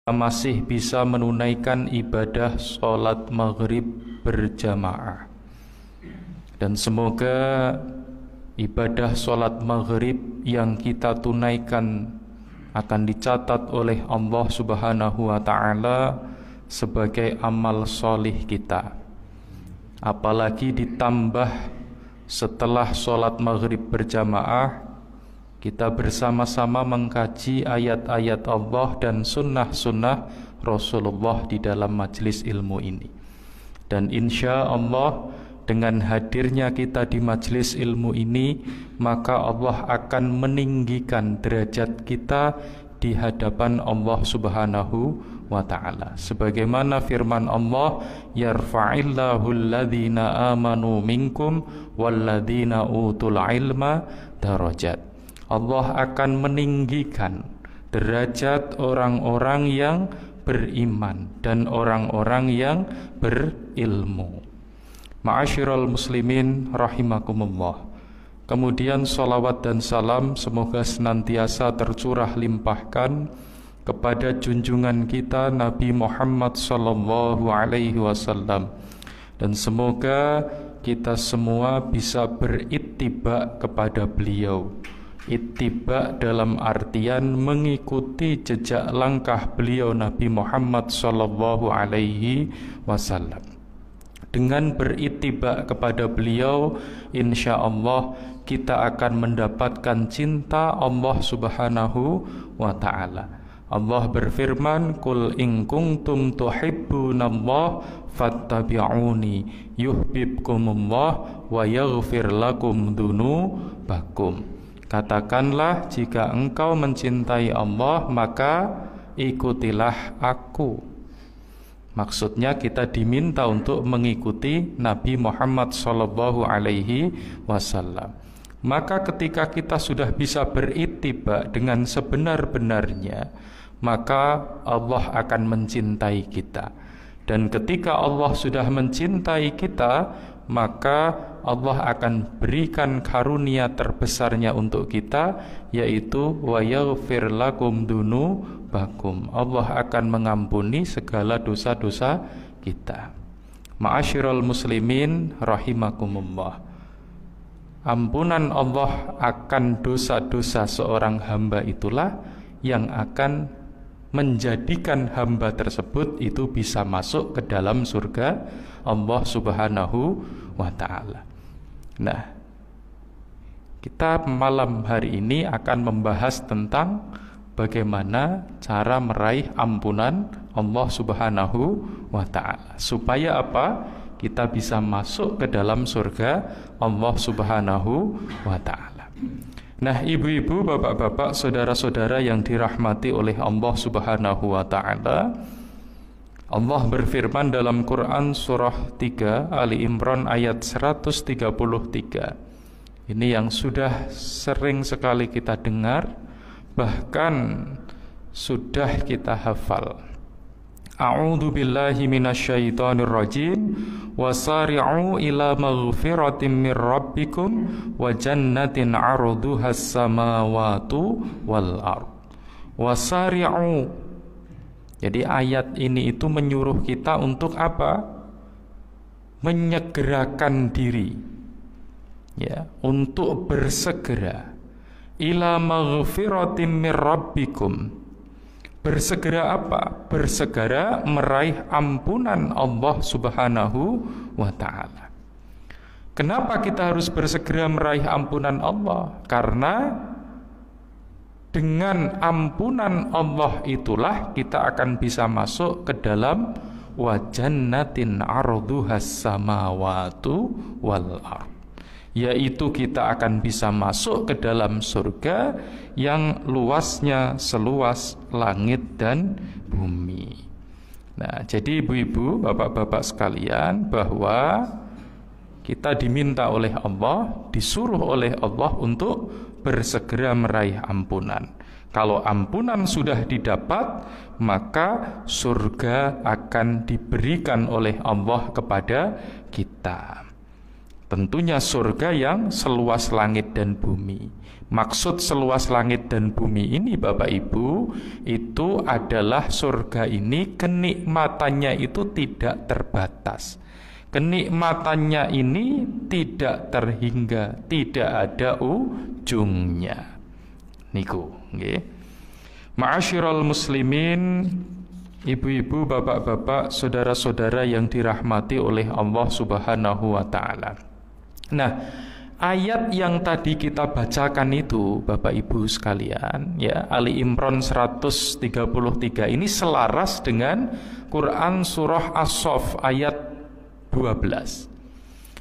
masih bisa menunaikan ibadah sholat maghrib berjamaah. Dan semoga ibadah sholat maghrib yang kita tunaikan akan dicatat oleh Allah Subhanahu wa Ta'ala sebagai amal sholih kita. Apalagi ditambah setelah sholat maghrib berjamaah, kita bersama-sama mengkaji ayat-ayat Allah dan sunnah-sunnah Rasulullah di dalam majelis ilmu ini. Dan insya Allah dengan hadirnya kita di majelis ilmu ini, maka Allah akan meninggikan derajat kita di hadapan Allah Subhanahu wa Ta'ala. Sebagaimana firman Allah, yarfa'illahu alladhina amanu minkum walladhina utul ilma darajat. Allah akan meninggikan derajat orang-orang yang beriman dan orang-orang yang berilmu. Ma'asyiral muslimin rahimakumullah. Kemudian salawat dan salam semoga senantiasa tercurah limpahkan kepada junjungan kita Nabi Muhammad sallallahu alaihi wasallam, dan semoga kita semua bisa berittiba kepada beliau. Ittiba dalam artian mengikuti jejak langkah beliau Nabi Muhammad sallallahu alaihi wasallam. Dengan berittiba kepada beliau, insya Allah kita akan mendapatkan cinta Allah Subhanahu wa Ta'ala. Allah berfirman, "Qul in kuntum tuhibbunallah fattabi'uni yuhibbukumullah wa yaghfir lakum dzunubakum." Katakanlah, jika engkau mencintai Allah, maka ikutilah aku. Maksudnya kita diminta untuk mengikuti Nabi Muhammad sallallahu alaihi wasallam. Maka ketika kita sudah bisa berittiba dengan sebenar-benarnya, maka Allah akan mencintai kita. Dan ketika Allah sudah mencintai kita, maka Allah akan berikan karunia terbesarnya untuk kita, yaitu wa yaghfir lakum dzunubakum. Allah akan mengampuni segala dosa-dosa kita. Ma'asyiral muslimin rahimakumullah. Ampunan Allah akan dosa-dosa seorang hamba itulah yang akan menjadikan hamba tersebut itu bisa masuk ke dalam surga Allah Subhanahu wa Ta'ala. Nah, kita malam hari ini akan membahas tentang bagaimana cara meraih ampunan Allah Subhanahu wa Ta'ala. Supaya apa? Kita bisa masuk ke dalam surga Allah Subhanahu wa Ta'ala. Nah, ibu-ibu, bapak-bapak, saudara-saudara yang dirahmati oleh Allah Subhanahu wa Ta'ala, Allah berfirman dalam Quran surah 3 Ali Imran ayat 133. Ini yang sudah sering sekali kita dengar, bahkan sudah kita hafal. A'udzu billahi minasyaitonir rajim. Wasari'u ila maghfiratin mir rabbikum wa jannatin 'arduhas samawatu wal ard. Wasari'u. Jadi ayat ini itu menyuruh kita untuk apa? Menyegerakan diri. Ya, untuk bersegera ila maghfiratin mir rabbikum. Bersegera apa? Bersegera meraih ampunan Allah Subhanahu wa Ta'ala. Kenapa kita harus bersegera meraih ampunan Allah? Karena dengan ampunan Allah itulah kita akan bisa masuk ke dalam wa jannatin 'arduhas samawatu wal ard. Yaitu kita akan bisa masuk ke dalam surga yang luasnya seluas langit dan bumi. Nah, jadi ibu-ibu, bapak-bapak sekalian, bahwa kita diminta oleh Allah, disuruh oleh Allah untuk bersegera meraih ampunan. Kalau ampunan sudah didapat, maka surga akan diberikan oleh Allah kepada kita. Tentunya surga yang seluas langit dan bumi. Maksud seluas langit dan bumi ini Bapak Ibu, itu adalah surga ini kenikmatannya itu tidak terbatas. Kenikmatannya ini tidak terhingga, tidak ada ujungnya. Niku, nggih. Ma'asyiral muslimin, ibu-ibu, bapak-bapak, saudara-saudara yang dirahmati oleh Allah Subhanahu wa taala. Nah, ayat yang tadi kita bacakan itu Bapak Ibu sekalian, ya, Ali Imran 133 ini selaras dengan Quran surah As-Saff ayat 12.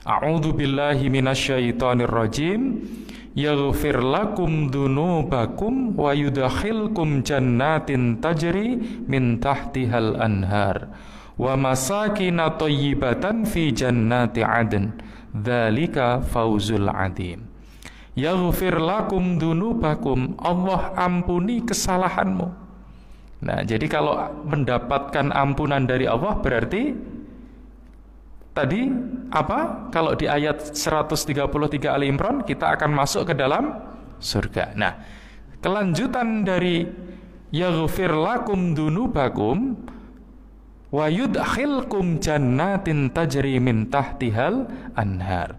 A'udzu billahi minasyaitonir rajim. Yaghfir lakum dzunubakum wa yudkhilkum jannatin tajri min tahtihal anhar wa masakin thayyibatan fi jannati 'adn. Dzalika fauzul 'adzim. Yaghfir lakum dzunubakum, Allah ampuni kesalahanmu. Nah, jadi kalau mendapatkan ampunan dari Allah berarti tadi apa? Kalau di ayat 133 Ali Imran kita akan masuk ke dalam surga. Nah, kelanjutan dari yaghfir lakum dzunubakum wa yudkhilkum jannatin tajri min tahtihal anhar.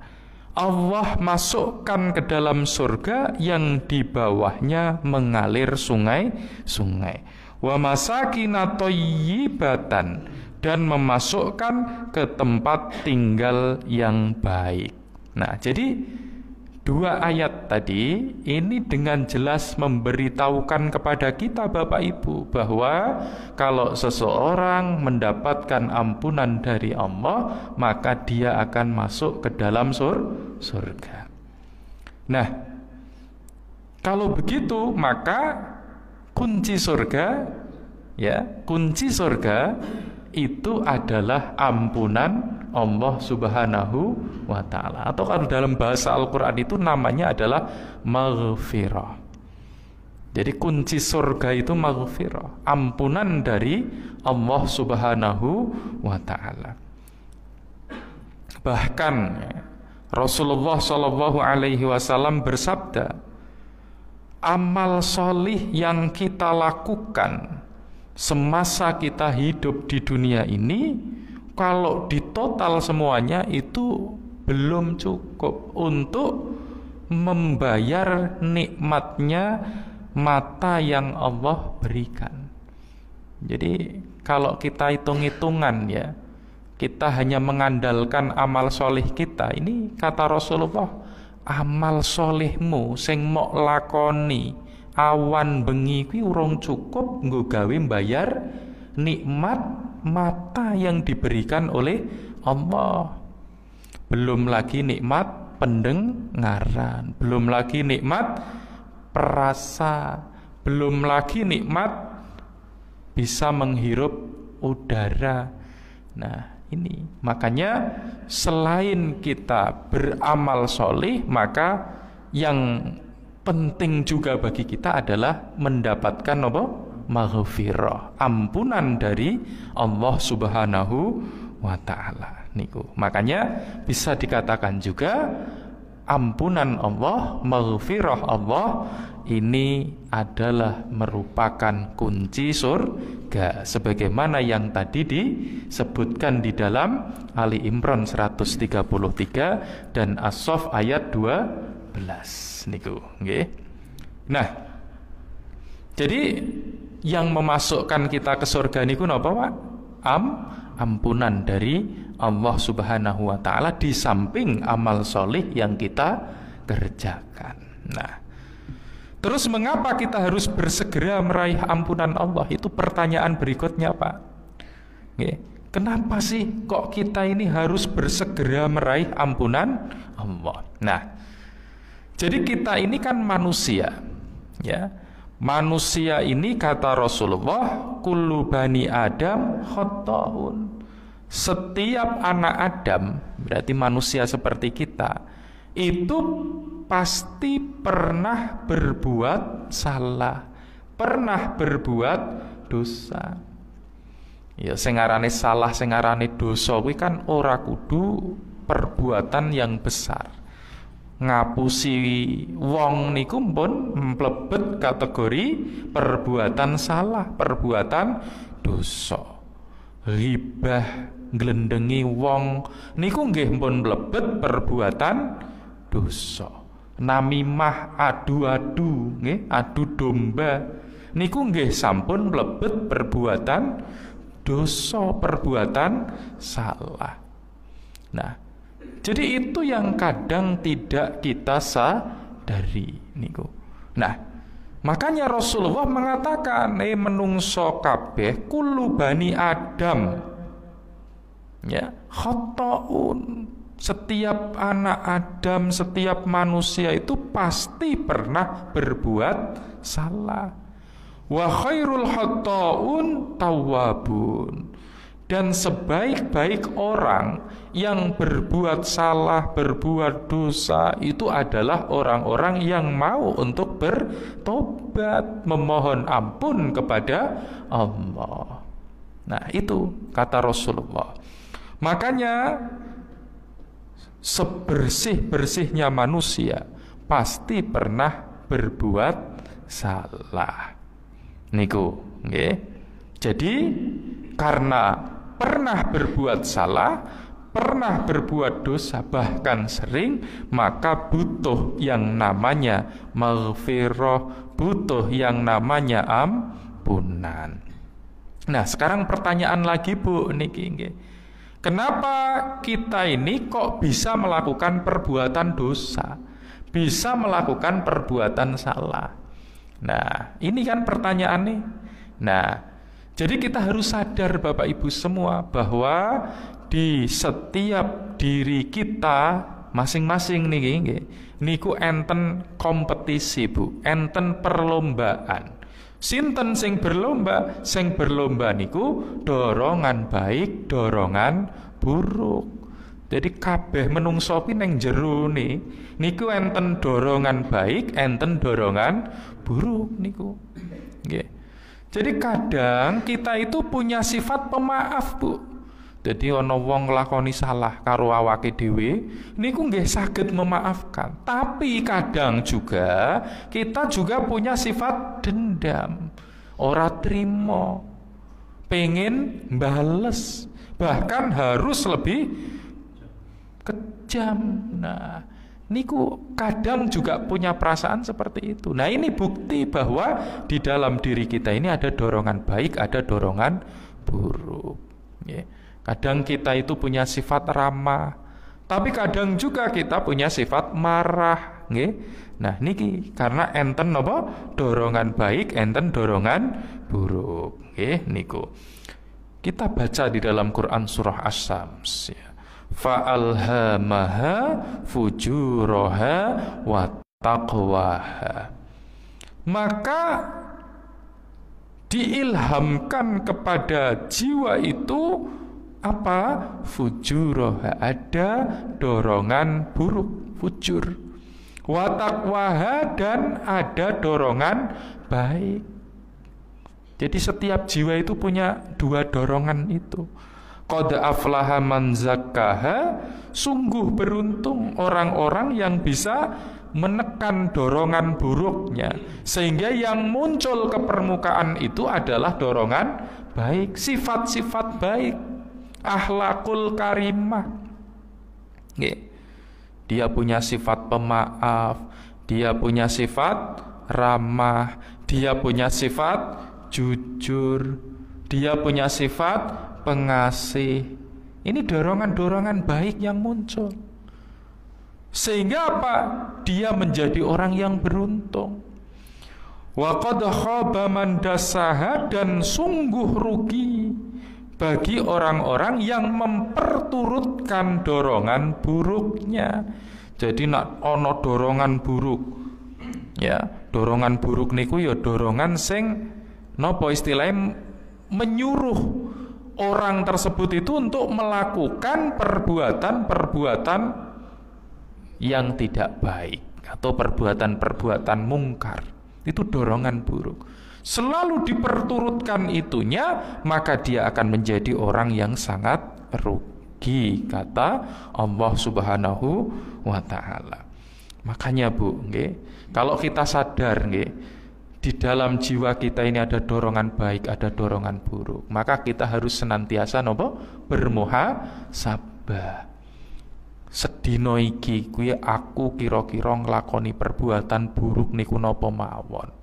Allah masukkan ke dalam surga yang di bawahnya mengalir sungai-sungai. Wa masakina thayyibatan, dan memasukkan ke tempat tinggal yang baik. Nah, jadi dua ayat tadi ini dengan jelas memberitahukan kepada kita Bapak Ibu bahwa kalau seseorang mendapatkan ampunan dari Allah, maka dia akan masuk ke dalam surga. Nah, kalau begitu maka kunci surga, ya, kunci surga itu adalah ampunan Allah Subhanahu wa taala. Atau kalau dalam bahasa Al-Qur'an itu namanya adalah maghfirah. Jadi kunci surga itu maghfirah, ampunan dari Allah Subhanahu wa taala. Bahkan Rasulullah Shallallahu alaihi wasallam bersabda, amal solih yang kita lakukan semasa kita hidup di dunia ini, kalau ditotal semuanya itu belum cukup untuk membayar nikmatnya mata yang Allah berikan. Jadi kalau kita hitung-hitungan, ya, kita hanya mengandalkan amal soleh kita, ini kata Rasulullah, amal solehmu sing mok lakoni awan bengi kuwi urung cukup nggo gawe mbayar nikmat mata yang diberikan oleh Allah. Belum lagi nikmat pendengaran, belum lagi nikmat perasa, belum lagi nikmat bisa menghirup udara. Nah, ini makanya selain kita beramal soleh, maka yang penting juga bagi kita adalah mendapatkan apa? Maghfirah, ampunan dari Allah Subhanahu wa taala. Niku. Makanya bisa dikatakan juga ampunan Allah, maghfirah Allah ini adalah merupakan kunci surga, sebagaimana yang tadi disebutkan di dalam Ali Imran 133 dan As-Saff ayat 12. Niku, nggih. Nah, jadi yang memasukkan kita ke surga niku napa, Pak? Ampunan dari Allah Subhanahu wa taala di samping amal solih yang kita kerjakan. Nah, terus mengapa kita harus bersegera meraih ampunan Allah? Itu pertanyaan berikutnya, Pak. Nggih. Kenapa sih kok kita ini harus bersegera meraih ampunan Allah? Nah, jadi kita ini kan manusia, ya. Manusia ini kata Rasulullah, kullu bani Adam khotta'un. Setiap anak Adam, berarti manusia seperti kita, itu pasti pernah berbuat salah, pernah berbuat dosa. Ya, sing arane salah, sing arane dosa kuwi kan ora kudu perbuatan yang besar. Ngapusi wong niku pun mlebet kategori perbuatan salah, perbuatan dosa. Ghibah nglendengi wong niku nggih pun mlebet perbuatan dosa. Namimah adu-adu nggih, adu domba niku nggih sampun mlebet perbuatan dosa, perbuatan salah. Nah, jadi itu yang kadang tidak kita sadari niku. Nah, makanya Rasulullah mengatakan, menungso kabeh kullu bani Adam ya khotoun. Setiap anak Adam, setiap manusia itu pasti pernah berbuat salah. Wa khairul khotoun tawwabun. Dan sebaik-baik orang yang berbuat salah, berbuat dosa itu adalah orang-orang yang mau untuk bertobat, memohon ampun kepada Allah. Nah, itu kata Rasulullah. Makanya sebersih-bersihnya manusia pasti pernah berbuat salah. Niku, nggih. Jadi karena pernah berbuat salah, pernah berbuat dosa, bahkan sering, maka butuh yang namanya maghfirah, butuh yang namanya ampunan. Nah, sekarang pertanyaan lagi Bu niki nggih. Kenapa kita ini kok bisa melakukan perbuatan dosa, bisa melakukan perbuatan salah? Nah, ini kan pertanyaan nih. Nah, jadi kita harus sadar Bapak Ibu semua bahwa di setiap diri kita masing-masing nih, niku enten kompetisi Bu, enten perlombaan. Sinten sing berlomba? Sing berlomba niku dorongan baik, dorongan buruk. Jadi kabeh menungso ki ning jero niku enten dorongan baik, enten dorongan buruk niku. Nggih. Jadi kadang kita itu punya sifat pemaaf, Bu. Jadi ana wong nglakoni salah karo awake dhewe niku nggih saged memaafkan. Tapi kadang juga kita juga punya sifat dendam, ora trimo, pengen bales, bahkan harus lebih kejam. Nah, niku kadang juga punya perasaan seperti itu. Nah, ini bukti bahwa di dalam diri kita ini ada dorongan baik, ada dorongan buruk. Kadang kita itu punya sifat ramah, tapi kadang juga kita punya sifat marah. Nah, niki karena enten apa? Dorongan baik, enten dorongan buruk. Niku. Kita baca di dalam Quran surah Asy-Syams ya. Fa'alhamaha fujuraha wa taqwaha. Maka diilhamkan kepada jiwa itu apa? Fujuraha, ada dorongan buruk, fujur. Wa taqwaha, dan ada dorongan baik. Jadi setiap jiwa itu punya dua dorongan itu. Qad aflaha man zakkaha, sungguh beruntung orang-orang yang bisa menekan dorongan buruknya, sehingga yang muncul ke permukaan itu adalah dorongan baik, sifat-sifat baik, akhlakul karimah. Dia punya sifat pemaaf, dia punya sifat ramah, dia punya sifat jujur, dia punya sifat pengasih. Ini dorongan-dorongan baik yang muncul. Sehingga apa? Dia menjadi orang yang beruntung. Wa qad khaba man dassaha, dan sungguh rugi bagi orang-orang yang memperturutkan dorongan buruknya. Jadi nak ono dorongan buruk. Ya, dorongan buruk niku ya dorongan sing napa istilahnya menyuruh orang tersebut itu untuk melakukan perbuatan-perbuatan yang tidak baik atau perbuatan-perbuatan mungkar. Itu dorongan buruk. Selalu diperturutkan itunya, maka dia akan menjadi orang yang sangat rugi. rugi, kata Allah Subhanahu wa taala. Makanya Bu, nggih, kalau kita sadar nggih, di dalam jiwa kita ini ada dorongan baik, ada dorongan buruk, maka kita harus senantiasa napa? Bermuhasabah. Sedina iki kuwi aku kira-kira nglakoni perbuatan buruk niku napa mawon.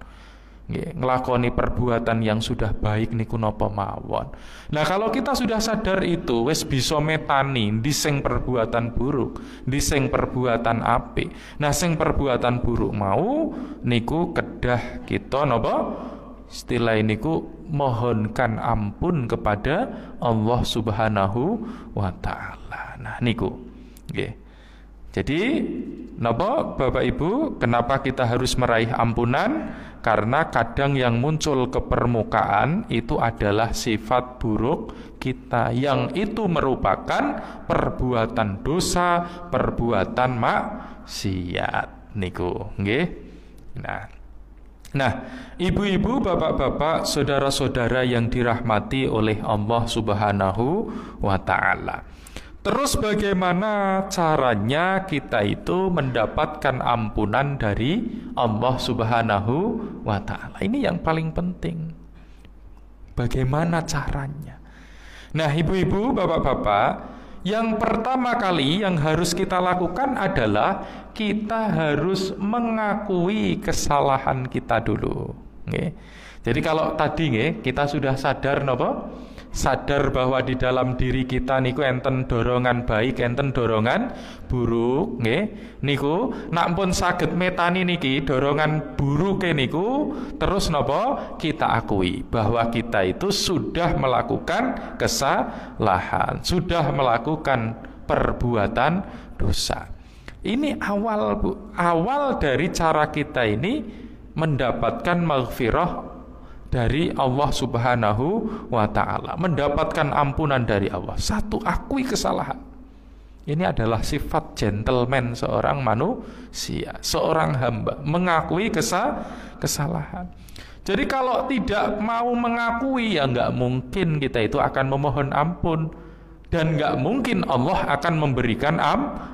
Nggih, nglakoni perbuatan yang sudah baik niku napa mawon. Nah, kalau kita sudah sadar itu, wis bisa metani ndi sing perbuatan buruk, ndi sing perbuatan apik. Nah, sing perbuatan buruk mau niku kedah kita napa? Istilah niku mohonkan ampun kepada Allah Subhanahu wa taala. Nah, niku nggih. Jadi napa Bapak Ibu, kenapa kita harus meraih ampunan? Karena kadang yang muncul ke permukaan itu adalah sifat buruk kita, yang itu merupakan perbuatan dosa, perbuatan maksiat niku, nggih. Nah, ibu-ibu, bapak-bapak, saudara-saudara yang dirahmati oleh Allah Subhanahu wa taala. Terus bagaimana caranya kita itu mendapatkan ampunan dari Allah Subhanahu wa taala? Ini yang paling penting. Bagaimana caranya? Nah, ibu-ibu, bapak-bapak, yang pertama kali yang harus kita lakukan adalah kita harus mengakui kesalahan kita dulu. Nggih. Jadi kalau tadi nggih, kita sudah sadar napa? Sadar bahwa di dalam diri kita niku enten dorongan baik, enten dorongan buruk, nggih. Niku nak pun saged metani niki dorongan buruke niku, terus napa? Kita akui bahwa kita itu sudah melakukan kesalahan, sudah melakukan perbuatan dosa. Ini awal Bu, awal dari cara kita ini mendapatkan maghfirah dari Allah Subhanahu wa ta'ala, mendapatkan ampunan dari Allah. Satu, akui kesalahan. Ini adalah sifat gentleman seorang manusia, seorang hamba, mengakui kesalahan. Jadi kalau tidak mau mengakui, ya nggak mungkin kita itu akan memohon ampun, dan nggak mungkin Allah akan memberikan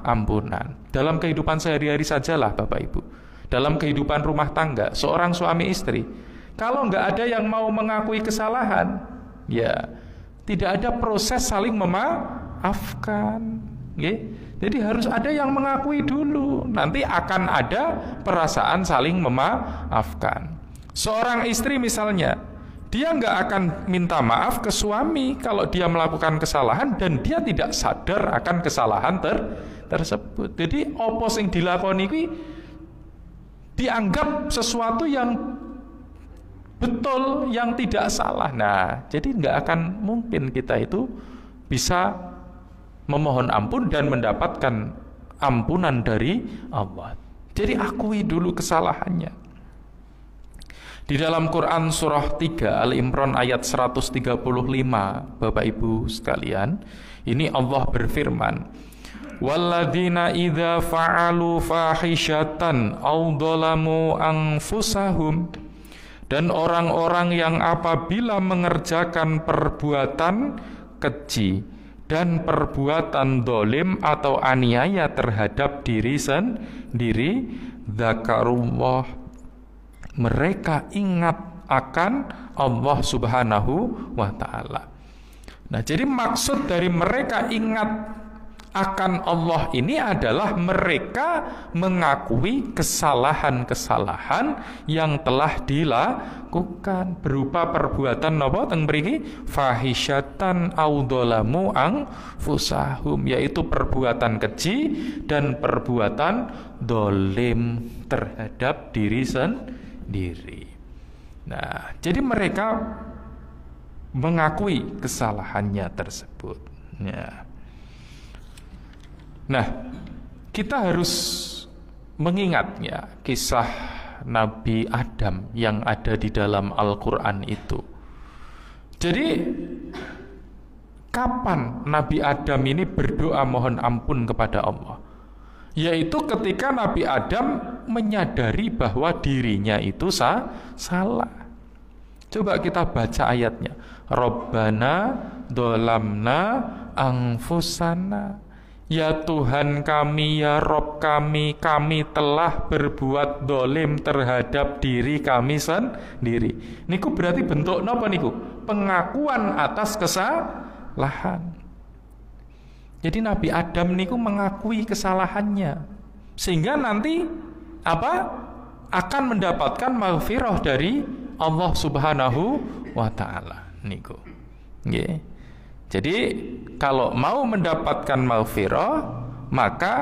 ampunan. Dalam kehidupan sehari-hari sajalah Bapak Ibu, dalam kehidupan rumah tangga, seorang suami istri, kalau nggak ada yang mau mengakui kesalahan, ya tidak ada proses saling memaafkan. Jadi harus ada yang mengakui dulu, nanti akan ada perasaan saling memaafkan. Seorang istri misalnya, dia nggak akan minta maaf ke suami kalau dia melakukan kesalahan dan dia tidak sadar akan kesalahan tersebut. Jadi apa sing dilakoni kuwi dianggap sesuatu yang betul, yang tidak salah. Nah, jadi nggak akan mungkin kita itu bisa memohon ampun dan mendapatkan ampunan dari Allah. Jadi akui dulu kesalahannya. Di dalam Quran surah 3 Al-Imran ayat 135, Bapak Ibu sekalian, ini Allah berfirman, "Walladzina idza fa'alu fahishatan aw dzalamu anfusahum." Dan orang-orang yang apabila mengerjakan perbuatan keji dan perbuatan dolim atau aniaya terhadap diri sendiri, dzakarullah, mereka ingat akan Allah Subhanahu wa ta'ala. Nah, jadi maksud dari mereka ingat akan Allah ini adalah mereka mengakui kesalahan-kesalahan yang telah dilakukan berupa perbuatan napa teng mriki fahisyatan audolamu anfusahum, yaitu perbuatan keji dan perbuatan dolim terhadap diri sendiri. Nah, jadi mereka mengakui kesalahannya tersebut. Ya. Nah, kita harus mengingatnya kisah Nabi Adam yang ada di dalam Al-Quran itu. Jadi, kapan Nabi Adam ini berdoa mohon ampun kepada Allah? Yaitu ketika Nabi Adam menyadari bahwa dirinya itu salah. Coba kita baca ayatnya. Rabbana dolamna anfusana. Ya Tuhan kami, ya Rob kami telah berbuat dolim terhadap diri kami sendiri. Niku berarti bentuk napa niku? Pengakuan atas kesalahan. Jadi Nabi Adam niku mengakui kesalahannya, sehingga nanti akan mendapatkan maghfirah dari Allah Subhanahu wa taala niku. Nggih. Jadi kalau mau mendapatkan maghfirah, maka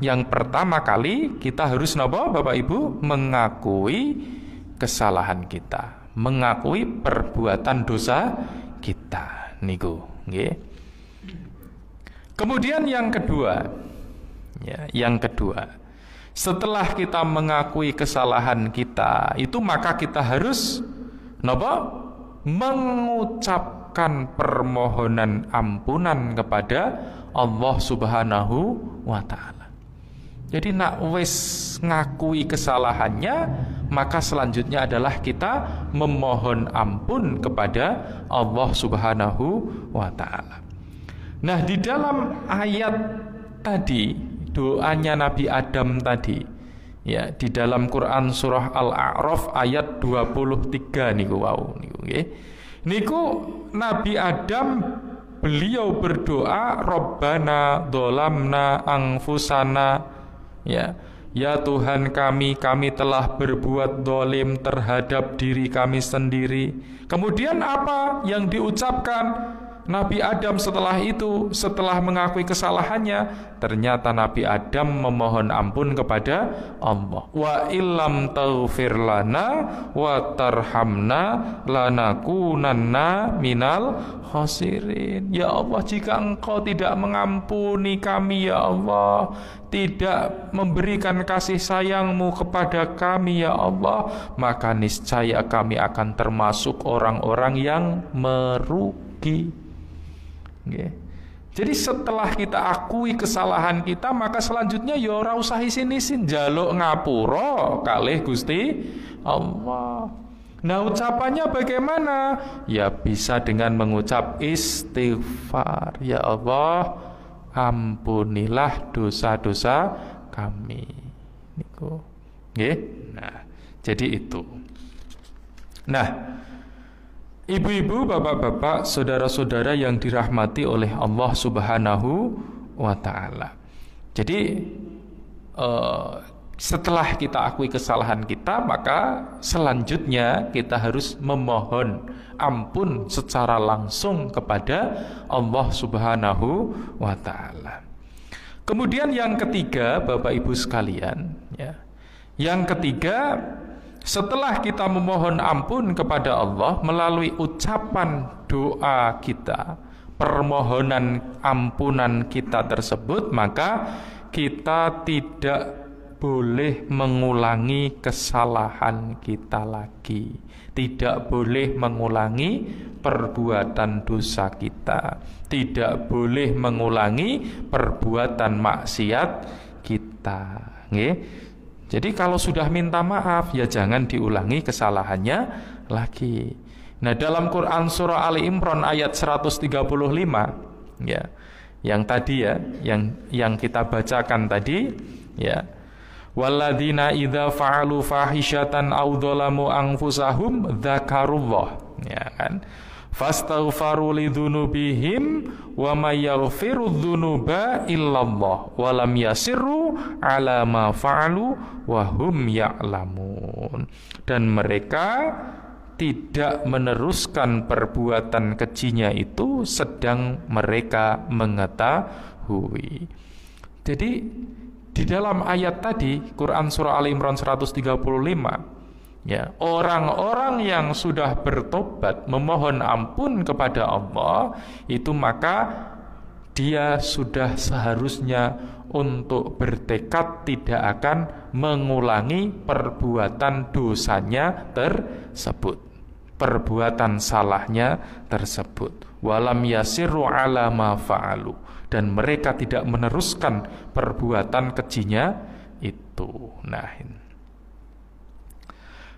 yang pertama kali kita harus napa Bapak Ibu? Mengakui kesalahan kita, mengakui perbuatan dosa kita niku, nggih. Kemudian yang kedua, setelah kita mengakui kesalahan kita, itu maka kita harus mengucapkan permohonan ampunan kepada Allah Subhanahu wa taala. Jadi nak wis ngakui kesalahannya, maka selanjutnya adalah kita memohon ampun kepada Allah Subhanahu wa taala. Nah, di dalam ayat tadi, doanya Nabi Adam tadi, ya, di dalam Quran surah Al-A'raf ayat 23 niku wau niku nggih. Niku Nabi Adam beliau berdoa, Rabbana dolamna anfusana, ya. Ya Tuhan kami telah berbuat dolim terhadap diri kami sendiri. Kemudian apa yang diucapkan Nabi Adam setelah itu, setelah mengakui kesalahannya? Ternyata Nabi Adam memohon ampun kepada Allah. Wa illam taghfir lana wa tarhamna lanakunanna minal khasirin. Ya Allah, jika Engkau tidak mengampuni kami, ya Allah, tidak memberikan kasih sayang-Mu kepada kami, ya Allah, maka niscaya kami akan termasuk orang-orang yang merugi. Okay. Jadi setelah kita akui kesalahan kita, maka selanjutnya ya ora usah isin-isin njaluk ngapura kalih Gusti Allah. Nah, ucapannya bagaimana? Ya bisa dengan mengucap istighfar. Ya Allah, ampunilah dosa-dosa kami. Niku. Nggih. Nah, jadi itu. Nah, ibu-ibu, bapak-bapak, saudara-saudara yang dirahmati oleh Allah Subhanahu wa taala. Jadi setelah kita akui kesalahan kita, maka selanjutnya kita harus memohon ampun secara langsung kepada Allah Subhanahu wa taala. Kemudian yang ketiga, Bapak Ibu sekalian, ya. Yang ketiga, setelah kita memohon ampun kepada Allah melalui ucapan doa kita, permohonan ampunan kita tersebut, maka kita tidak boleh mengulangi kesalahan kita lagi. Tidak boleh mengulangi perbuatan dosa kita. Tidak boleh mengulangi perbuatan maksiat kita. Nggih. Jadi kalau sudah minta maaf, ya jangan diulangi kesalahannya lagi. Nah, dalam Quran surah Ali Imran ayat 135, ya, yang tadi ya, yang kita bacakan tadi, ya. Walladzina idza fa'alu fahishatan aw dzalamu anfusahum dzakarullah, ya kan? Fastaghfaru lidzunubihim wa may yaghfiru dzunuba illallah wa lam yasirru ala ma fa'alu wa hum ya'lamun. Dan mereka tidak meneruskan perbuatan kejinya itu sedang mereka mengetahui. Jadi di dalam ayat tadi Quran surah Ali Imran 135, ya, orang-orang yang sudah bertobat memohon ampun kepada Allah itu, maka dia sudah seharusnya untuk bertekad tidak akan mengulangi perbuatan dosanya tersebut, perbuatan salahnya tersebut. Walam yasirru ala ma fa'alu, dan mereka tidak meneruskan perbuatan kejinya itu. Nah,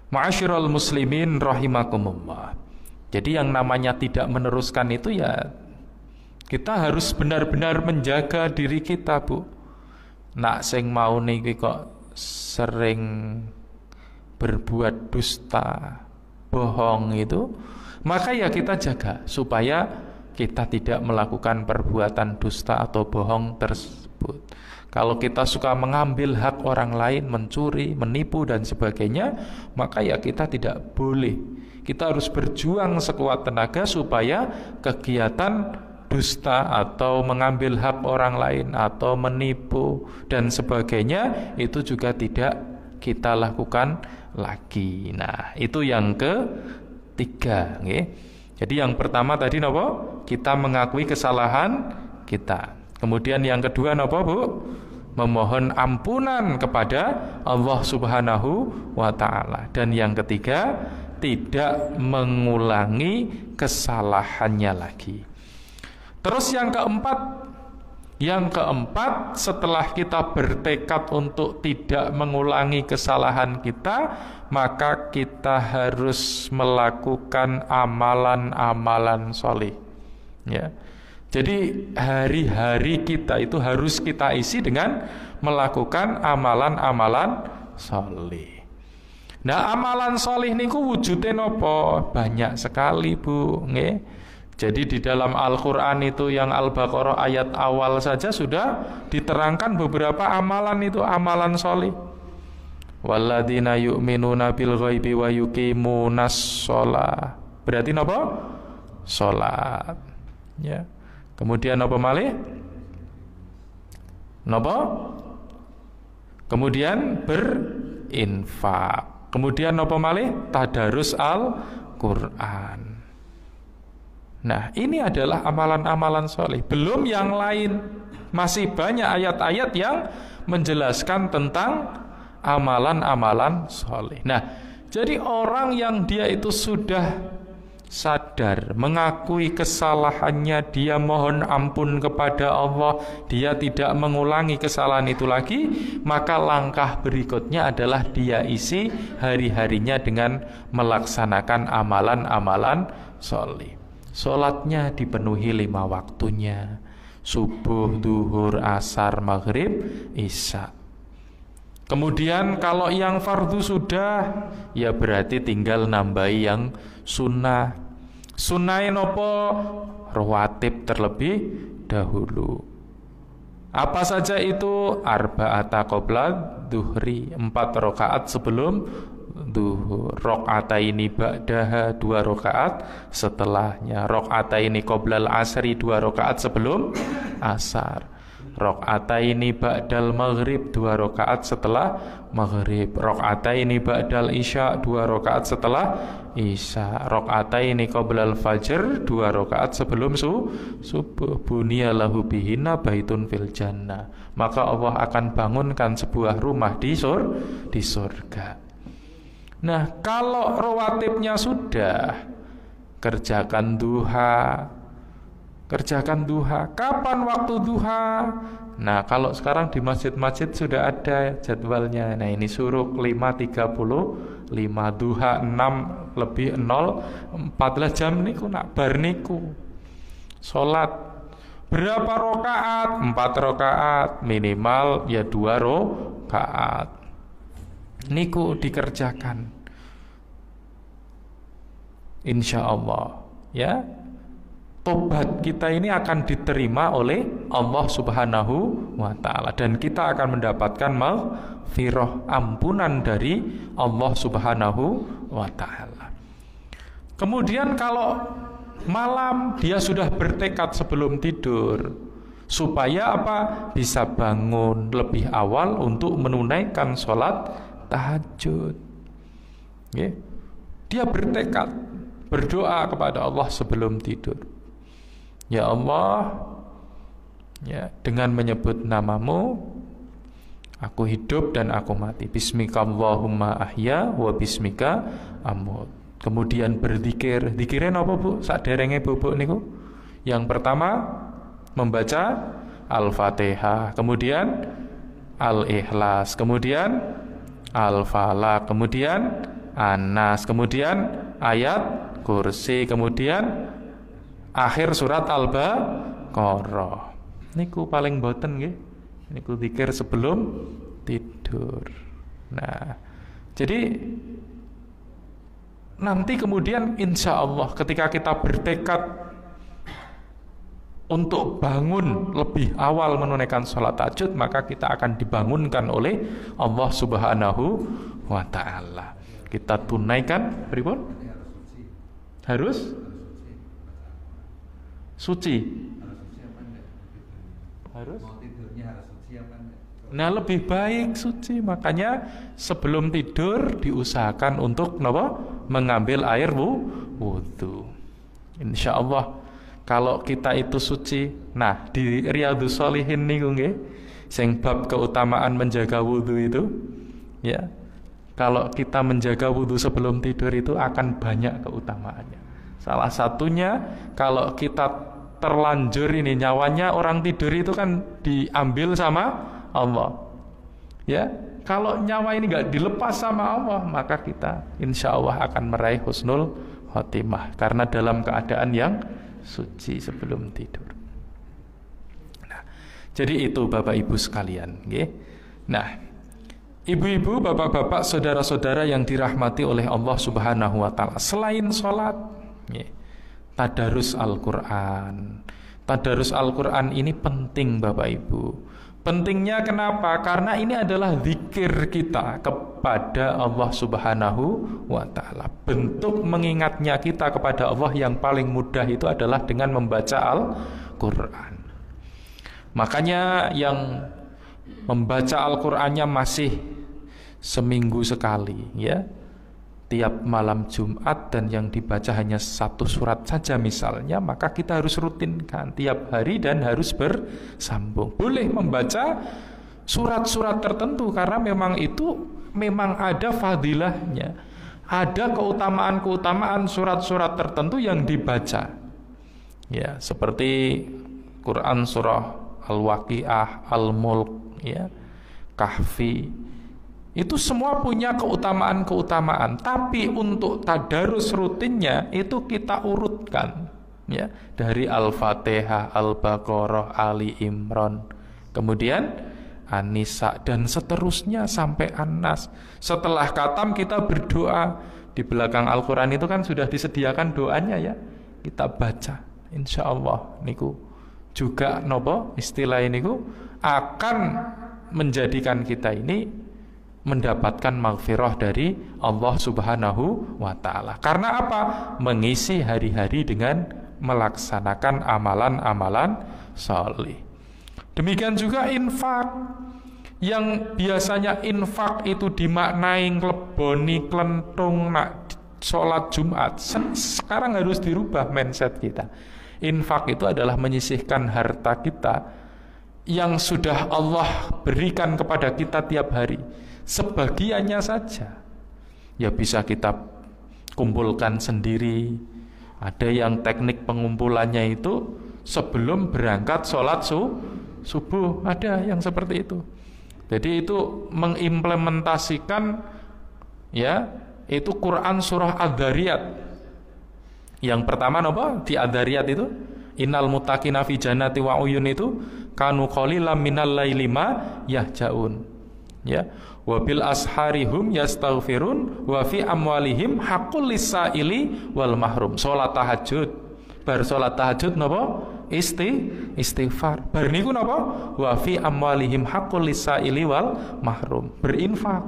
Ma'asyiral muslimin rahimakumullah. Jadi yang namanya tidak meneruskan itu ya kita harus benar-benar menjaga diri kita, Bu. Nak sing mau niki kok sering berbuat dusta, bohong itu, maka ya kita jaga supaya kita tidak melakukan perbuatan dusta atau bohong tersebut. Kalau kita suka mengambil hak orang lain, mencuri, menipu dan sebagainya, maka ya kita tidak boleh. Kita harus berjuang sekuat tenaga supaya kegiatan dusta atau mengambil hak orang lain atau menipu dan sebagainya itu juga tidak kita lakukan lagi. Nah, itu yang ketiga, nggih. Jadi yang pertama tadi napa? Kita mengakui kesalahan kita. Kemudian yang kedua napa, Bu? Memohon ampunan kepada Allah Subhanahu wa taala. Dan yang ketiga, tidak mengulangi kesalahannya lagi. Terus yang keempat, setelah kita bertekad untuk tidak mengulangi kesalahan kita, maka kita harus melakukan amalan-amalan sholih. Ya. Jadi hari-hari kita itu harus kita isi dengan melakukan amalan-amalan sholih. Nah, amalan sholih niku wujudnya nopo? Banyak sekali, Bu, nggih. Jadi di dalam Al-Qur'an itu yang Al-Baqarah ayat awal saja sudah diterangkan beberapa amalan itu amalan sholih. Walladzina yu'minuna bil ghaibi wa yuqimunas shalah. Berarti napa? Salat. Ya. Kemudian apa malih? Napa? Kemudian berinfak. Kemudian apa malih? Tadarus Al-Qur'an. Nah, ini adalah amalan-amalan soleh. Belum yang lain. Masih banyak ayat-ayat yang menjelaskan tentang amalan-amalan soleh. Nah, jadi orang yang dia itu sudah sadar, mengakui kesalahannya, dia mohon ampun kepada Allah, dia tidak mengulangi kesalahan itu lagi, maka langkah berikutnya adalah dia isi hari-harinya dengan melaksanakan amalan-amalan soleh. Sholatnya dipenuhi 5 waktunya, subuh, duhur, asar, maghrib, isya. Kemudian kalau yang fardu sudah, ya berarti tinggal nambahi yang sunnah. Sunnahe nopo? Rawatib terlebih dahulu. Apa saja itu? Arba'ata qabla duhri, 4 rakaat sebelum duhur. Rakaataini ba'daha, 2 rakaat setelahnya. Rakaataini qablal asri, 2 rakaat sebelum asar. Rakaataini ba'dal maghrib, 2 rakaat setelah maghrib. Rakaataini ba'dal isya, 2 rakaat setelah isya. Rakaataini qablal fajr, 2 rakaat sebelum subuh. Bunya lahu bihina baitun fil jannah. Maka Allah akan bangunkan sebuah rumah di surga. Nah, kalau rawatibnya sudah, kerjakan duha. Kapan waktu duha? Nah, kalau sekarang di masjid-masjid sudah ada jadwalnya. Nah, ini suruh 5.35 duha 6 lebih 0 14 jam niku nak bar niku. Salat berapa rakaat? 4 rakaat, minimal ya 2 rakaat. Niku dikerjakan. Insya Allah, ya. Tobat kita ini akan diterima oleh Allah Subhanahu wa ta'ala, dan kita akan mendapatkan maghfirah, ampunan dari Allah Subhanahu wa ta'ala. Kemudian kalau malam dia sudah bertekad sebelum tidur supaya apa? Bisa bangun lebih awal untuk menunaikan sholat tahajud. Dia bertekad berdoa kepada Allah sebelum tidur. Ya Allah, ya, dengan menyebut namamu aku hidup dan aku mati. Bismika Allahumma ahya wa bismika amut. Kemudian berzikir. Zikirin apa, Bu? Saderenge bubuk niku. Yang pertama membaca Al-Fatihah, kemudian Al-Ikhlas, kemudian Al-Falaq, kemudian An-Nas, kemudian ayat Kursi, kemudian akhir surat Al-Baqarah. Niku paling boten nggih. Niku zikir sebelum tidur. Nah, jadi nanti kemudian insya Allah ketika kita bertekad untuk bangun lebih awal menunaikan sholat tahajud, maka kita akan dibangunkan oleh Allah Subhanahu wa ta'ala. Kita tunaikan, pripun? Harus suci. Harus? Nah, lebih baik suci. Makanya sebelum tidur diusahakan untuk mengambil air wudu. Insya Allah kalau kita itu suci. Nah, di Riyadhus Shalihin niku nggih sing bab keutamaan menjaga wudu itu, ya. Kalau kita menjaga wudu sebelum tidur itu akan banyak keutamaannya. Salah satunya kalau kita terlanjur ini nyawanya orang tidur itu kan diambil sama Allah. Ya, kalau nyawa ini nggak dilepas sama Allah, maka kita insya Allah akan meraih husnul khotimah karena dalam keadaan yang suci sebelum tidur. Nah, jadi itu Bapak Ibu sekalian, nggih. Nah, ibu-ibu, bapak-bapak, saudara-saudara yang dirahmati oleh Allah Subhanahu wa taala, selain sholat, tadarus Al-Qur'an. Tadarus Al-Qur'an ini penting Bapak Ibu. Pentingnya kenapa? Karena ini adalah zikir kita kepada Allah Subhanahu wa taala. Bentuk mengingatnya kita kepada Allah yang paling mudah itu adalah dengan membaca Al-Qur'an. Makanya yang membaca Al-Qur'annya masih seminggu sekali, ya, tiap malam Jumat, dan yang dibaca hanya 1 surat saja misalnya, maka kita harus rutinkan tiap hari dan harus bersambung. Boleh membaca surat-surat tertentu karena memang ada fadilahnya, ada keutamaan-keutamaan surat-surat tertentu yang dibaca, ya, seperti Quran surah Al-Waqiah, Al-Mulk, ya, Kahfi. Itu semua punya keutamaan-keutamaan, tapi untuk tadarus rutinnya itu kita urutkan, ya, dari Al-Fatihah, Al-Baqarah, Ali Imran, kemudian An-Nisa, dan seterusnya sampai An-Nas. Setelah khatam kita berdoa. Di belakang Al-Quran itu kan sudah disediakan doanya, ya, kita baca. Insya Allah niku juga istilah ini akan menjadikan kita ini mendapatkan maghfirah dari Allah Subhanahu wa ta'ala. Karena apa? Mengisi hari-hari dengan melaksanakan amalan-amalan salih. Demikian juga infak. Yang biasanya infak itu dimaknai ngleboni klenthung nak sholat Jumat, sekarang harus dirubah mindset kita. Infak itu adalah menyisihkan harta kita yang sudah Allah berikan kepada kita tiap hari, sebagiannya saja. Ya bisa kita kumpulkan sendiri. Ada yang teknik pengumpulannya itu sebelum berangkat sholat subuh, ada yang seperti itu. Jadi itu mengimplementasikan, ya, itu Quran surah Ad-Dzariyat. Yang pertama di Ad-Dzariyat itu innal muttaqina fi jannati wa uyun, itu kanu qalilan minal laili ma yahjaun, ya, wa bil asharihum yastaghfirun wa fi amwalihim haqqul lisaili wal mahrum. Salat tahajud, bar salat tahajud istighfar, bar niku wa fi amwalihim haqqul lisaili wal mahrum, berinfak.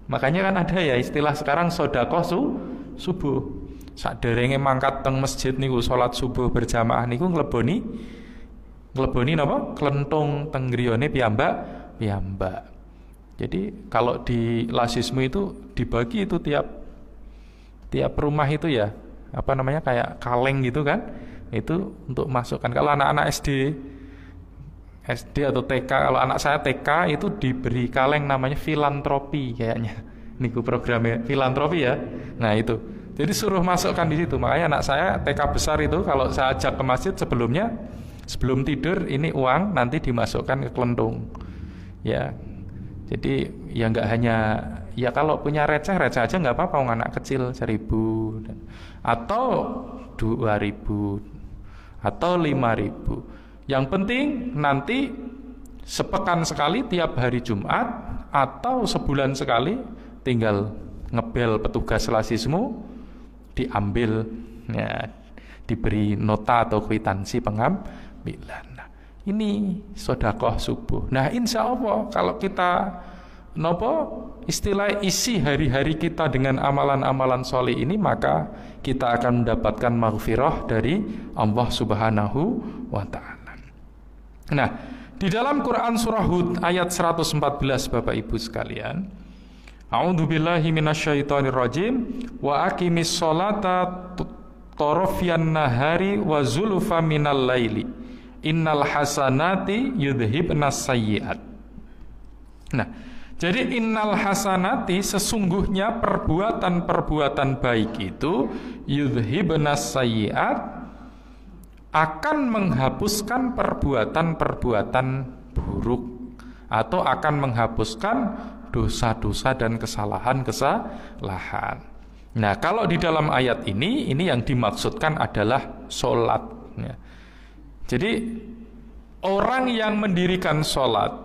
Makanya kan ada ya istilah sekarang sedekah subuh. Saderenge mangkat teng masjid niku salat subuh berjamaah niku ngleboni klenthung teng griyane piyambak. Jadi kalau di lasismu itu dibagi itu tiap rumah itu, ya, kayak kaleng gitu kan, itu untuk masukkan. Kalau anak-anak SD atau TK, kalau anak saya TK itu diberi kaleng namanya filantropi kayaknya. Niku programnya filantropi, ya. Nah itu, jadi suruh masukkan di situ. Makanya anak saya TK besar itu kalau saya ajak ke masjid sebelum tidur ini uang nanti dimasukkan ke klenthung, ya. Jadi ya nggak hanya Ya kalau punya receh aja nggak apa-apa, anak kecil 1.000 atau 2.000 atau 5.000. Yang penting nanti sepekan sekali tiap hari Jumat atau sebulan sekali tinggal ngebel petugas lasismu, diambil, ya, diberi nota atau kwitansi pengambilan. Nah, ini sedekah subuh. Nah, insya Allah kalau kita istilah isi hari-hari kita dengan amalan-amalan soleh ini, maka kita akan mendapatkan maghfirah dari Allah Subhanahu wa Ta'ala. Nah, di dalam Quran surah Hud ayat 114 Bapak Ibu sekalian, A'udzubillahi minasyaitonirrajim wa aqimis sholata tarafyan nahari wa zulfa minal laili innal hasanati yudhibnas sayyi'at. Nah, jadi innal hasanati, sesungguhnya perbuatan-perbuatan baik itu yudhibnas sayyi'at, akan menghapuskan perbuatan-perbuatan buruk atau akan menghapuskan dosa-dosa dan kesalahan-kesalahan. Nah, kalau di dalam ayat ini yang dimaksudkan adalah sholat, ya. Jadi orang yang mendirikan sholat,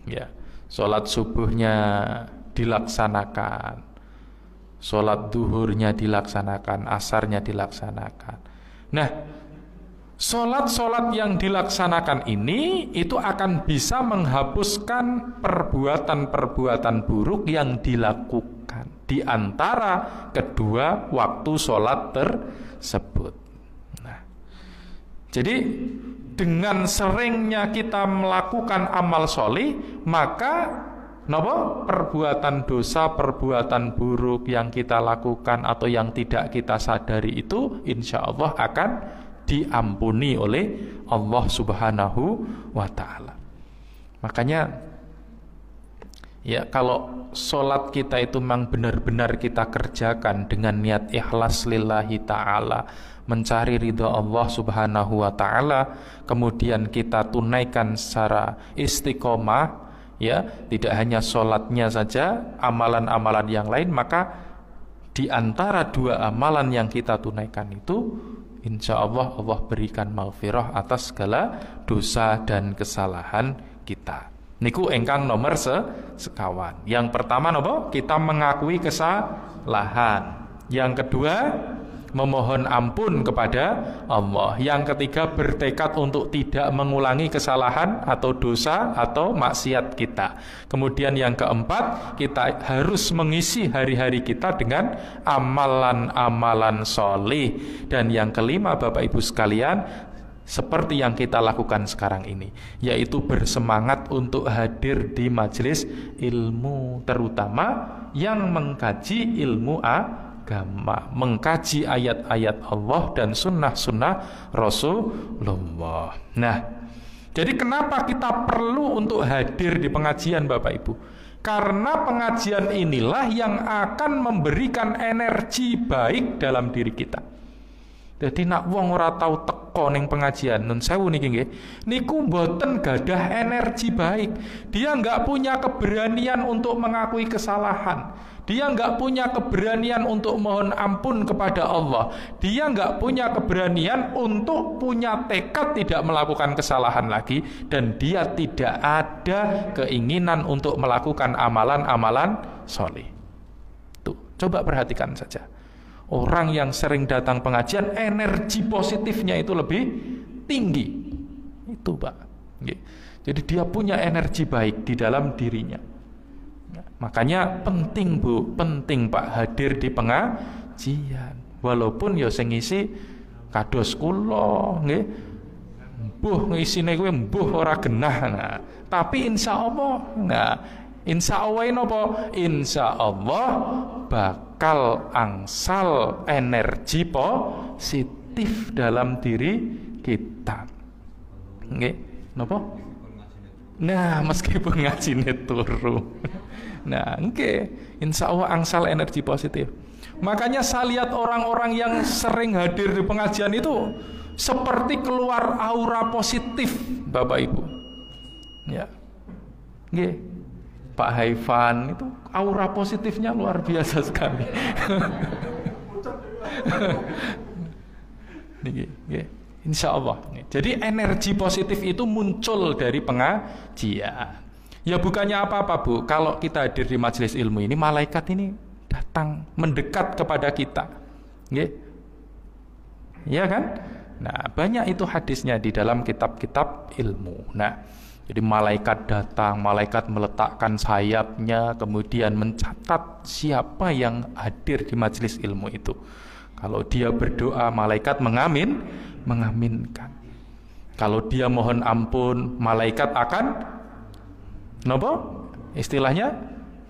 ya, sholat subuhnya dilaksanakan, sholat duhurnya dilaksanakan, asarnya dilaksanakan. Nah, sholat-sholat yang dilaksanakan ini itu akan bisa menghapuskan perbuatan-perbuatan buruk yang dilakukan di antara kedua waktu sholat tersebut. Nah, jadi dengan seringnya kita melakukan amal sholih, maka perbuatan dosa, perbuatan buruk yang kita lakukan atau yang tidak kita sadari itu insya Allah akan diampuni oleh Allah Subhanahu wa Ta'ala. Makanya ya, kalau sholat kita itu memang benar-benar kita kerjakan dengan niat ikhlas lillahi ta'ala, mencari ridha Allah Subhanahu wa Ta'ala, kemudian kita tunaikan secara istiqomah, ya, tidak hanya sholatnya saja, amalan-amalan yang lain, maka di antara dua amalan yang kita tunaikan itu insya Allah Allah berikan maghfirah atas segala dosa dan kesalahan kita. Niku engkang nomor sekawan. Yang pertama kita mengakui kesalahan. Yang kedua memohon ampun kepada Allah. Yang ketiga bertekad untuk tidak mengulangi kesalahan atau dosa atau maksiat kita. Kemudian yang keempat, kita harus mengisi hari-hari kita dengan amalan-amalan sholih. Dan yang kelima Bapak Ibu sekalian, seperti yang kita lakukan sekarang ini, yaitu bersemangat untuk hadir di majelis ilmu, terutama yang mengkaji ilmu agama, mengkaji ayat-ayat Allah dan sunnah-sunnah Rasulullah. Nah, jadi kenapa kita perlu untuk hadir di pengajian Bapak Ibu? Karena pengajian inilah yang akan memberikan energi baik dalam diri kita. Jadi nak wong ora tau teko ning pengajian, nun sewu niki nggih, niku mboten gadah energi baik. Dia enggak punya keberanian untuk mengakui kesalahan. Dia enggak punya keberanian untuk mohon ampun kepada Allah. Dia enggak punya keberanian untuk punya tekad tidak melakukan kesalahan lagi, dan dia tidak ada keinginan untuk melakukan amalan-amalan sholih. Tuh, coba perhatikan saja. Orang yang sering datang pengajian, energi positifnya itu lebih tinggi. Itu Pak. Jadi dia punya energi baik di dalam dirinya. Makanya penting Bu, penting Pak hadir di pengajian. Walaupun ya sing ngisi kados kula, nggih. Mbuh ngisine kuwi mbuh ora genah. Nah, tapi insyaallah, nah, insyaallah napa? Insyaallah bakal angsal energi positif dalam diri kita. Nggih, napa? Nah, meskipun ngajine turu. Nah, nggih, insyaallah angsal energi positif. Makanya saya lihat orang-orang yang sering hadir di pengajian itu seperti keluar aura positif, Bapak Ibu. Ya. Nggih. Pak Haifan itu aura positifnya luar biasa sekali. Insya Allah. Jadi energi positif itu muncul dari pengajian. Ya bukannya apa-apa Bu, kalau kita hadir di majelis ilmu ini, malaikat ini datang mendekat kepada kita. Ya kan? Nah, banyak itu hadisnya di dalam kitab-kitab ilmu. Nah, jadi malaikat datang, malaikat meletakkan sayapnya, kemudian mencatat siapa yang hadir di majelis ilmu itu. Kalau dia berdoa, malaikat mengaminkan. Kalau dia mohon ampun, malaikat akan istilahnya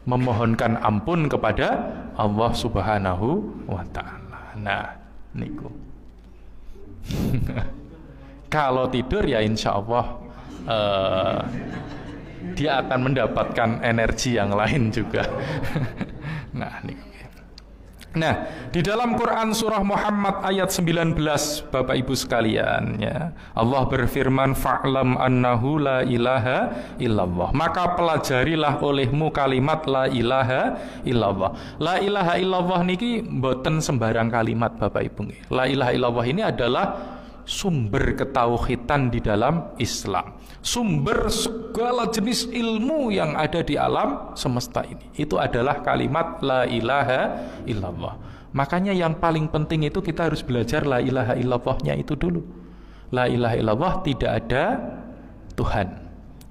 memohonkan ampun kepada Allah Subhanahu wa ta'ala. Nah, niku. Kalau tidur ya insya Allah dia akan mendapatkan energi yang lain juga. Nah, niku. Nah, di dalam Quran surah Muhammad ayat 19, Bapak Ibu sekalian, ya, Allah berfirman, fa'lam annahu la ilaha illallah. Maka pelajarilah olehmu kalimat la ilaha illallah. La ilaha illallah niki mboten sembarang kalimat, Bapak Ibu. La ilaha illallah ini adalah sumber ketauhidan di dalam Islam, sumber segala jenis ilmu yang ada di alam semesta ini. Itu adalah kalimat la ilaha illallah. Makanya yang paling penting itu kita harus belajar la ilaha illallahnya itu dulu. La ilaha illallah, tidak ada Tuhan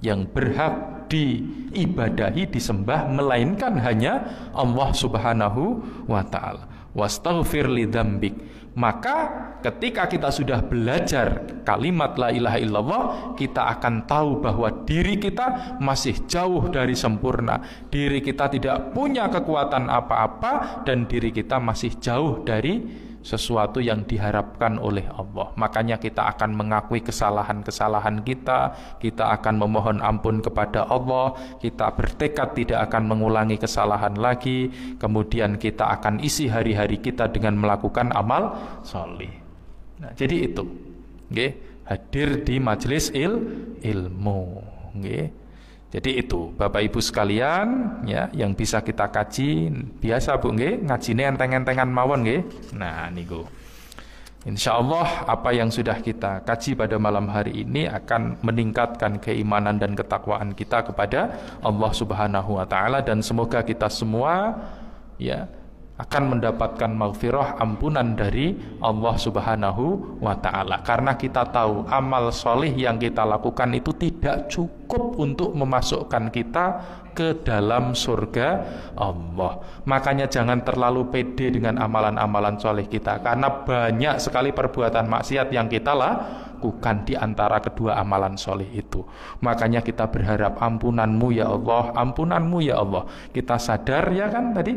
yang berhak diibadahi, disembah, melainkan hanya Allah Subhanahu wa ta'ala. Wastaghfir li dzambik. Maka ketika kita sudah belajar kalimat la ilaha illallah, kita akan tahu bahwa diri kita masih jauh dari sempurna. Diri kita tidak punya kekuatan apa-apa, dan diri kita masih jauh dari sesuatu yang diharapkan oleh Allah. Makanya kita akan mengakui kesalahan-kesalahan kita, kita akan memohon ampun kepada Allah, kita bertekad tidak akan mengulangi kesalahan lagi, kemudian kita akan isi hari-hari kita dengan melakukan amal sholih. Nah, jadi itu, hadir di majelis ilmu. Jadi itu Bapak Ibu sekalian, ya, yang bisa kita kaji. Biasa Bu ngajine enteng-entengan mawon nggih. Nah niku. Insyaallah apa yang sudah kita kaji pada malam hari ini akan meningkatkan keimanan dan ketakwaan kita kepada Allah Subhanahu wa taala, dan semoga kita semua ya akan mendapatkan maghfirah, ampunan dari Allah Subhanahu wa ta'ala. Karena kita tahu amal soleh yang kita lakukan itu tidak cukup untuk memasukkan kita ke dalam surga Allah. Makanya jangan terlalu pede dengan amalan-amalan soleh kita, karena banyak sekali perbuatan maksiat yang kita lakukan di antara kedua amalan soleh itu. Makanya kita berharap ampunanmu ya Allah, ampunanmu ya Allah. Kita sadar ya kan tadi,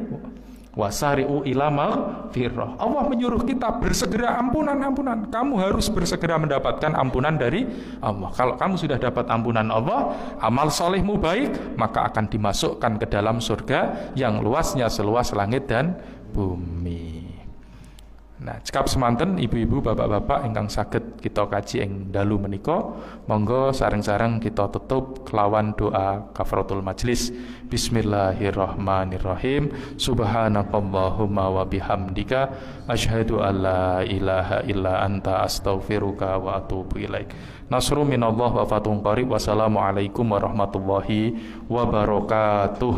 wasari'u ila maghfirah. Allah menyuruh kita bersegera ampunan. Kamu harus bersegera mendapatkan ampunan dari Allah. Kalau kamu sudah dapat ampunan Allah, amal solehmu baik, maka akan dimasukkan ke dalam surga yang luasnya seluas langit dan bumi. Nah, cekap semanten ibu-ibu, bapak-bapak ingkang saged kita kaji ing dalu menika, monggo sareng-sareng kita tutup kelawan doa kafaratul majlis. Bismillahirrahmanirrahim. Subhanakallahumma wa bihamdika asyhadu an la ilaha illa anta astaghfiruka wa atubu ilaik. Nasru minallah wa fatun qarib. Wassalamualaikum warahmatullahi wabarakatuh.